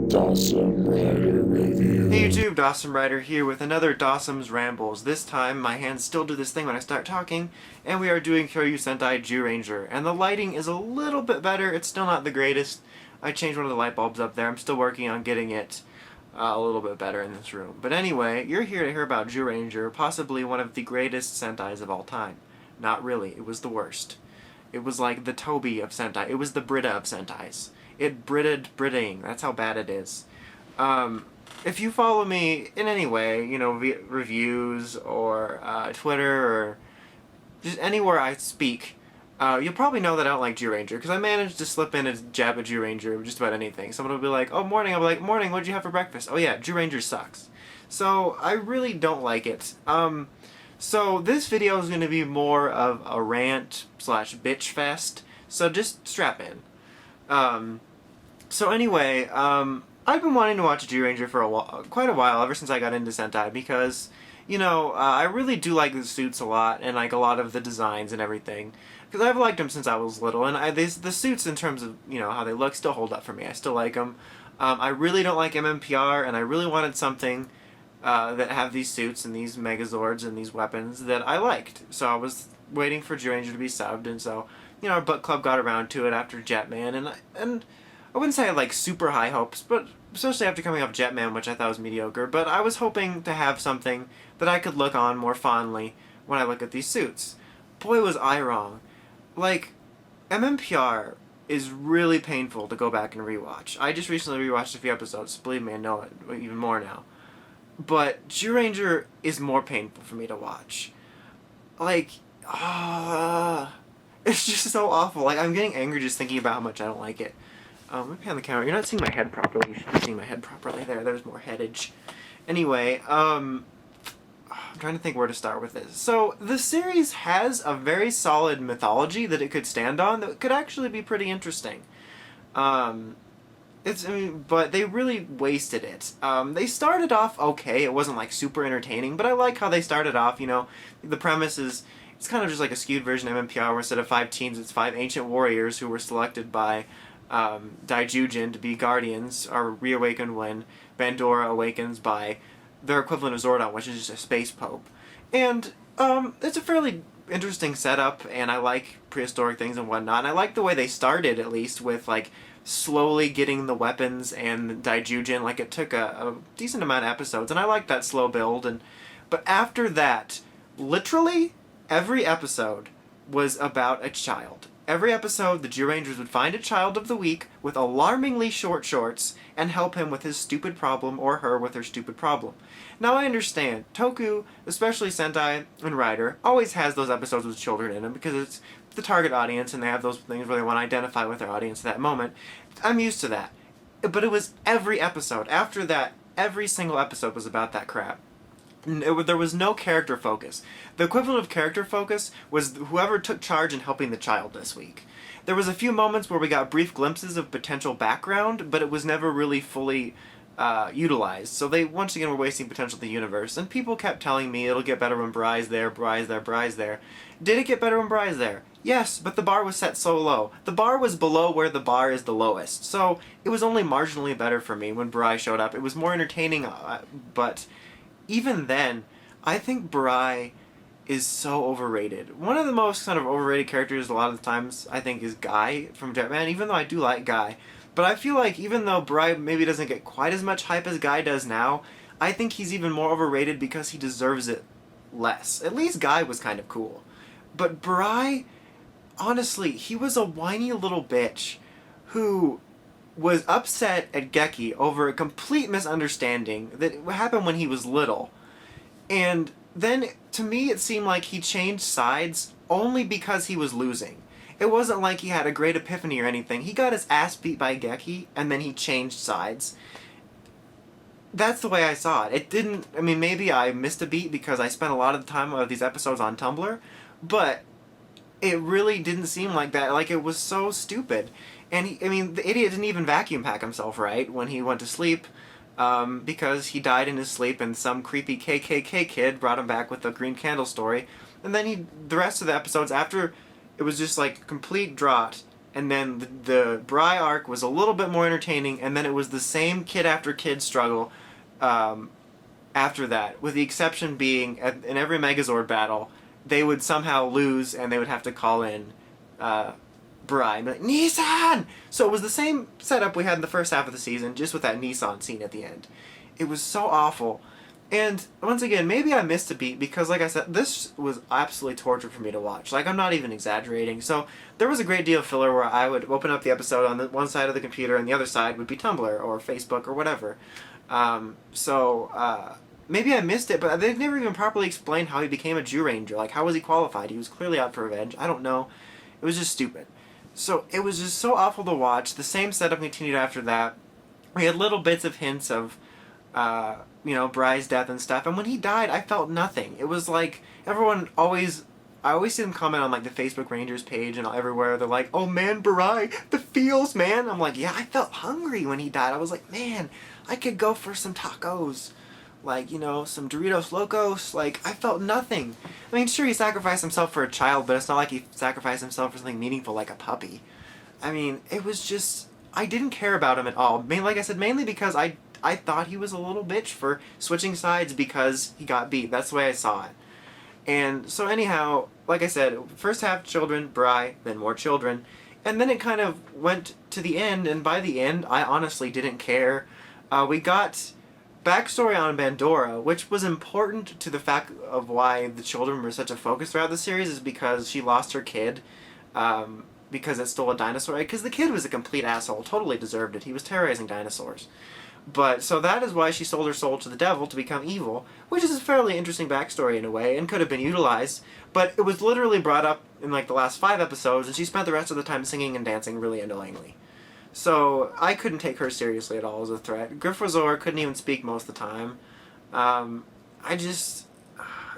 Dosm Rider Review. Hey YouTube, Dosm Rider here with another Dosm's Rambles. This time, my hands still do this thing when I start talking, and we are doing Kyoryu Sentai Zyuranger. And the lighting is a little bit better, it's still not the greatest. I changed one of the light bulbs up there, I'm still working on getting it a little bit better in this room. But anyway, you're here to hear about Zyuranger, possibly one of the greatest Sentais of all time. Not really, it was the worst. It was like the Toby of Sentai, it was the Brita of Sentais. It Brittaing, that's how bad it is. If you follow me in any way, you know, via reviews or Twitter or just anywhere I speak, you'll probably know that I don't like Zyuranger, because I managed to slip in a jab at Zyuranger just about anything. Someone will be like, oh, morning, I'll be like, morning, what'd you have for breakfast? Oh yeah, Zyuranger sucks. So, I really don't like it. So this video is going to be more of a rant slash bitch fest, so just strap in. So anyway, I've been wanting to watch Zyuranger for quite a while, ever since I got into Sentai, because, you know, I really do like the suits a lot, and like a lot of the designs and everything, because I've liked them since I was little, and the suits in terms of, you know, how they look still hold up for me. I still like them. I really don't like MMPR, and I really wanted something that have these suits and these Megazords and these weapons that I liked. So I was waiting for Zyuranger to be subbed, and so, you know, our book club got around to it after Jetman, and I wouldn't say I had like super high hopes, but especially after coming off Jetman, which I thought was mediocre, but I was hoping to have something that I could look on more fondly when I look at these suits. Boy, was I wrong. Like, MMPR is really painful to go back and rewatch. I just recently rewatched a few episodes, believe me, I know it even more now. But Zyuranger is more painful for me to watch. Like, it's just so awful. Like, I'm getting angry just thinking about how much I don't like it. Let me pan the camera. You're not seeing my head properly. You should be seeing my head properly. There's more headage. Anyway, I'm trying to think where to start with this. So, the series has a very solid mythology that it could stand on that could actually be pretty interesting. But they really wasted it. They started off okay. It wasn't like super entertaining, but I like how they started off, you know. The premise is, it's kind of just like a skewed version of MMPR, where instead of 5 teens, it's 5 ancient warriors who were selected by Daijujin to be guardians, are reawakened when Bandora awakens by their equivalent of Zordon, which is just a space pope. And it's a fairly interesting setup, and I like prehistoric things and whatnot. And I like the way they started, at least, with like slowly getting the weapons and Daijujin. Like, it took a decent amount of episodes, and I like that slow build. But after that, literally every episode was about a child. Every episode, the Zyurangers would find a child of the week with alarmingly short shorts and help him with his stupid problem, or her with her stupid problem. Now, I understand, Toku, especially Sentai and Rider, always has those episodes with children in them because it's the target audience and they have those things where they want to identify with their audience at that moment. I'm used to that. But it was every episode. After that, every single episode was about that crap. There was no character focus. The equivalent of character focus was whoever took charge in helping the child this week. There was a few moments where we got brief glimpses of potential background, but it was never really fully utilized. So they, once again, were wasting potential of the universe. And people kept telling me it'll get better when Bry's there, Bry's there, Bry's there. Did it get better when Bry's there? Yes, but the bar was set so low. The bar was below where the bar is the lowest. So it was only marginally better for me when Bry showed up. It was more entertaining, but even then, I think Bry is so overrated. One of the most kind of overrated characters a lot of the times, I think, is Guy from Jetman, even though I do like Guy. But I feel like even though Bry maybe doesn't get quite as much hype as Guy does now, I think he's even more overrated because he deserves it less. At least Guy was kind of cool. But Bry, honestly, he was a whiny little bitch who was upset at Geki over a complete misunderstanding that happened when he was little. And then, to me, it seemed like he changed sides only because he was losing. It wasn't like he had a great epiphany or anything. He got his ass beat by Geki, and then he changed sides. That's the way I saw it. It didn't, I mean, maybe I missed a beat because I spent a lot of the time of these episodes on Tumblr, but it really didn't seem like that. Like, it was so stupid. And the idiot didn't even vacuum pack himself right when he went to sleep, because he died in his sleep and some creepy KKK kid brought him back with the green candle story. And then the rest of the episodes after, it was just like complete draught. and then the Bry arc was a little bit more entertaining, and then it was the same kid after kid struggle after that, with the exception being in every Megazord battle, they would somehow lose and they would have to call in Bry and be like, Nissan! So it was the same setup we had in the first half of the season, just with that Nissan scene at the end. It was so awful. And once again, maybe I missed a beat because, like I said, this was absolutely torture for me to watch. Like, I'm not even exaggerating. So there was a great deal of filler where I would open up the episode on the one side of the computer and the other side would be Tumblr or Facebook or whatever. Maybe I missed it, but they've never even properly explained how he became a Zyuranger. Like, how was he qualified? He was clearly out for revenge. I don't know. It was just stupid. So it was just so awful to watch. The same setup continued after that. We had little bits of hints of Bry's death and stuff. And when he died, I felt nothing. It was like I always see them comment on like the Facebook Rangers page and everywhere. They're like, "Oh man, Bry, the feels, man." I'm like, yeah, I felt hungry when he died. I was like, man, I could go for some tacos, like some Doritos Locos. Like I felt nothing. I mean, sure, he sacrificed himself for a child, but it's not like he sacrificed himself for something meaningful like a puppy. I mean, it was just I didn't care about him at all. Like I said, mainly because I thought he was a little bitch for switching sides because he got beat. That's the way I saw it. And so anyhow, like I said, first half children, Bry, then more children. And then it kind of went to the end, and by the end, I honestly didn't care. We got backstory on Bandora, which was important to the fact of why the children were such a focus throughout the series, is because she lost her kid because it stole a dinosaur. Because the kid was a complete asshole, totally deserved it. He was terrorizing dinosaurs. But, so that is why she sold her soul to the devil to become evil, which is a fairly interesting backstory in a way, and could have been utilized, but it was literally brought up in like the last 5 episodes, and she spent the rest of the time singing and dancing really annoyingly. So, I couldn't take her seriously at all as a threat. Grifrazor couldn't even speak most of the time. It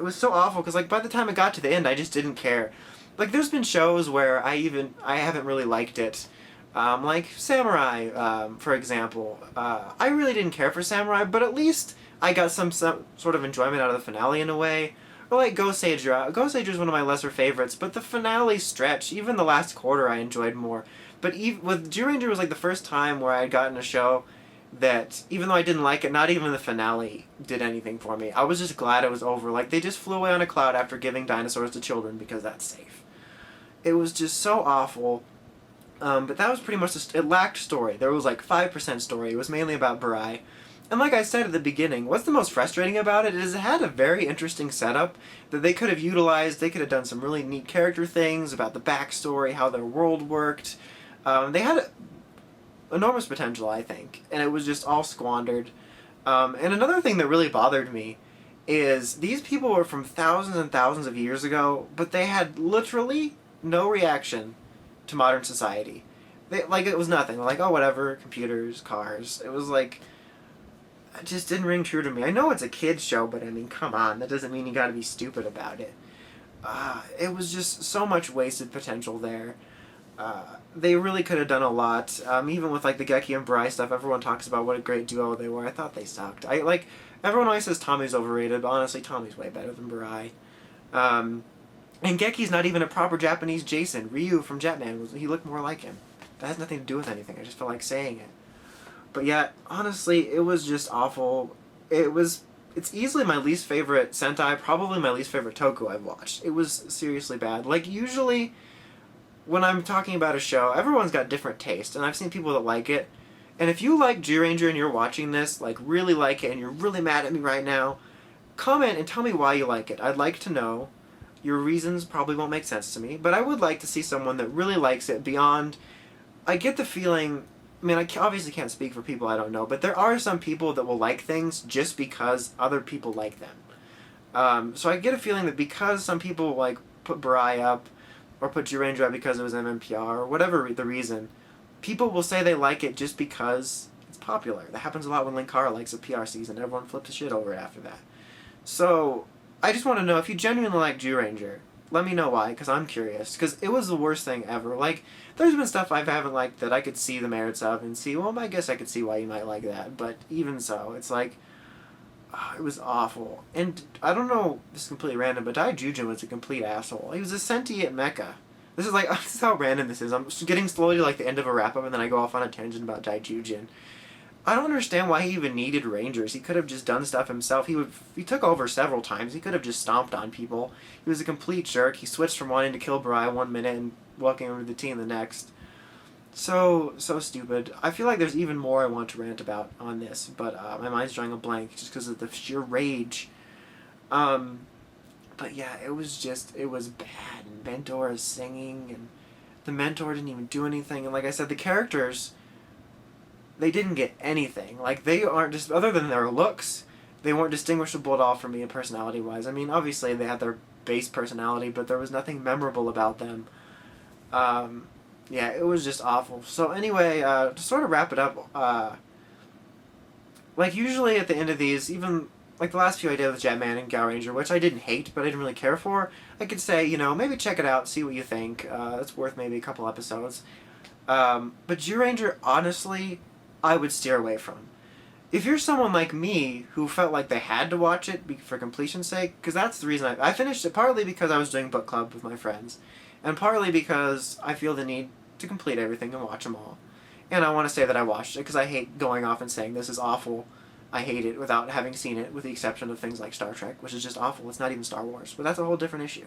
was so awful, because like by the time it got to the end, I just didn't care. Like, there's been shows where I haven't really liked it. Like Samurai, for example. I really didn't care for Samurai, but at least I got some sort of enjoyment out of the finale in a way. Or like Ghost Sager. Ghost Sager is one of my lesser favorites, but the finale stretch, even the last quarter, I enjoyed more. But with Zyuranger was like the first time where I had gotten a show that, even though I didn't like it, not even the finale did anything for me. I was just glad it was over. Like, they just flew away on a cloud after giving dinosaurs to children because that's safe. It was just so awful. But that was pretty much it lacked story. There was like 5% story. It was mainly about Bry. And like I said at the beginning, what's the most frustrating about it is it had a very interesting setup that they could have utilized. They could have done some really neat character things about the backstory, how their world worked. They had enormous potential, I think, and it was just all squandered. And another thing that really bothered me is these people were from thousands and thousands of years ago, but they had literally no reaction to modern society. It was nothing. Like, oh, whatever, computers, cars. It was like, it just didn't ring true to me. I know it's a kid's show, but I mean, come on, that doesn't mean you gotta be stupid about it. It was just so much wasted potential there. They really could have done a lot. Even with like the Geki and Bry stuff, everyone talks about what a great duo they were. I thought they sucked. Everyone always says Tommy's overrated, but honestly, Tommy's way better than Bry. And Geki's not even a proper Japanese Jason. Ryu from Jetman, he looked more like him. That has nothing to do with anything. I just felt like saying it. But yet, honestly, it was just awful. It's easily my least favorite Sentai, probably my least favorite Toku I've watched. It was seriously bad. Like, usually, when I'm talking about a show, everyone's got different taste, and I've seen people that like it. And if you like Zyuranger and you're watching this, like, really like it, and you're really mad at me right now, comment and tell me why you like it. I'd like to know. Your reasons probably won't make sense to me, but I would like to see someone that really likes it beyond... I get the feeling... I mean, I obviously can't speak for people I don't know, but there are some people that will like things just because other people like them. So I get a feeling that because some people, like, put Bry up, or put Zyuranger up because it was MMPR, or whatever the reason, people will say they like it just because it's popular. That happens a lot when Linkara likes a PR season. Everyone flips the shit over it after that. So... I just want to know, if you genuinely like Zyuranger, let me know why, because I'm curious. Because it was the worst thing ever. Like, there's been stuff I haven't liked that I could see the merits of and see, well, I guess I could see why you might like that. But even so, it's like, it was awful. And I don't know, this is completely random, but Daijujin was a complete asshole. He was a sentient mecha. this is how random this is. I'm getting slowly to like the end of a wrap up, and then I go off on a tangent about Daijujin. I don't understand why he even needed rangers. He could have just done stuff himself. He took over several times. He could have just stomped on people. He was a complete jerk. He switched from wanting to kill Barai 1 minute and welcoming him to the team the next. So stupid. I feel like there's even more I want to rant about on this, but my mind's drawing a blank just because of the sheer rage. But yeah, it was bad. And Mentor is singing, and the Mentor didn't even do anything. And like I said, the characters, they didn't get anything. Like, they aren't just, other than their looks, they weren't distinguishable at all from me personality-wise. I mean, obviously they had their base personality, but there was nothing memorable about them. Yeah, it was just awful. So anyway, to sort of wrap it up, like usually at the end of these, even like the last few I did with Jetman and Zyuranger, which I didn't hate, but I didn't really care for, I could say, maybe check it out, see what you think. It's worth maybe a couple episodes. But Zyuranger, honestly, I would steer away from. If you're someone like me who felt like they had to watch it for completion's sake, because that's the reason I finished it, partly because I was doing book club with my friends, and partly because I feel the need to complete everything and watch them all. And I want to say that I watched it, because I hate going off and saying this is awful. I hate it without having seen it, with the exception of things like Star Trek, which is just awful. It's not even Star Wars, but that's a whole different issue.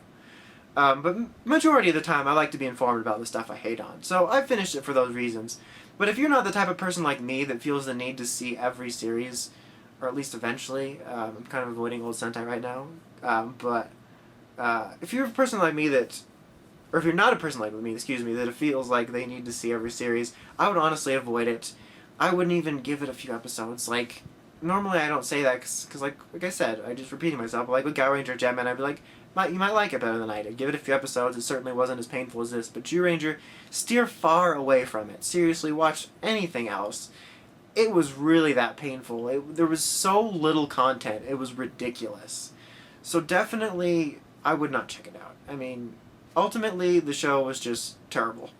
But majority of the time, I like to be informed about the stuff I hate on. So I finished it for those reasons. But if you're not the type of person like me that feels the need to see every series, or at least eventually, I'm kind of avoiding old Sentai right now, but if you're a person like me that, or if you're not a person like me, excuse me, that it feels like they need to see every series, I would honestly avoid it. I wouldn't even give it a few episodes. Like, normally I don't say that because like I said, I just repeating myself, but like with Zyuranger, Jetman, I'd be like, you might like it better than I did. Give it a few episodes. It certainly wasn't as painful as this. But Zyuranger, steer far away from it. Seriously, watch anything else. It was really that painful. There was so little content. It was ridiculous. So definitely, I would not check it out. I mean, ultimately, the show was just terrible.